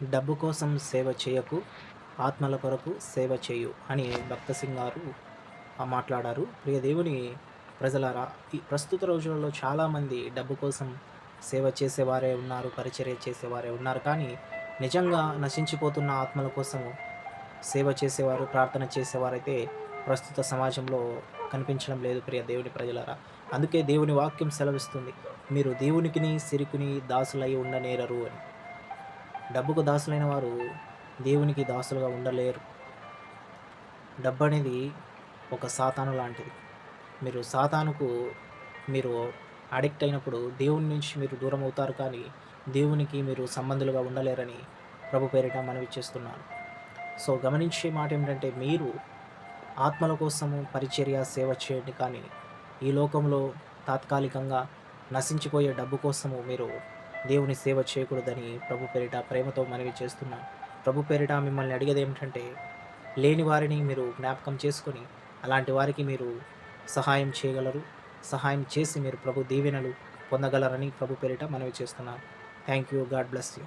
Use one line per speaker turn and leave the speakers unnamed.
డబ్బు కోసం సేవ చేయకు, ఆత్మల కొరకు సేవ చేయు అని భక్త సింగ్ గారు మాట్లాడారు. ప్రియ దేవుని ప్రజలారా, ఈ ప్రస్తుత రోజులలో చాలామంది డబ్బు కోసం సేవ చేసేవారే ఉన్నారు, పరిచర్య చేసేవారే ఉన్నారు. కానీ నిజంగా నశించిపోతున్న ఆత్మల కోసము సేవ చేసేవారు, ప్రార్థన చేసేవారైతే ప్రస్తుత సమాజంలో కనిపించడం లేదు ప్రియ దేవుని ప్రజలారా. అందుకే దేవుని వాక్యం సెలవిస్తుంది, మీరు దేవునికిని సిరికిని దాసులై ఉండనేరరు అని. డబ్బుకు దాసులైన వారు దేవునికి దాసులుగా ఉండలేరు. డబ్బనేది ఒక సాతాను లాంటిది. మీరు సాతానుకు మీరు అడిక్ట్ అయినప్పుడు దేవుని నుంచి మీరు దూరం అవుతారు, కానీ దేవునికి మీరు సంబంధులుగా ఉండలేరని ప్రభు పేరిట మనవి చేస్తున్నాను. సో, గమనించే మాట ఏమిటంటే, మీరు ఆత్మల కోసము పరిచర్య, సేవ చేయండి, కానీ ఈ లోకంలో తాత్కాలికంగా నశించిపోయే డబ్బు కోసము మీరు దేవుని సేవ చేయకూడదని ప్రభు పేరిట ప్రేమతో మనవి చేస్తున్నాను. ప్రభు పేరిట మిమ్మల్ని అడిగేదేమిటంటే, లేని వారిని మీరు జ్ఞాపకం చేసుకొని అలాంటి వారికి మీరు సహాయం చేయగలరు. సహాయం చేసి మీరు ప్రభు దీవెనలు పొందగలరని ప్రభు పేరిట మనవి చేస్తున్నాను. Thank you. God bless you.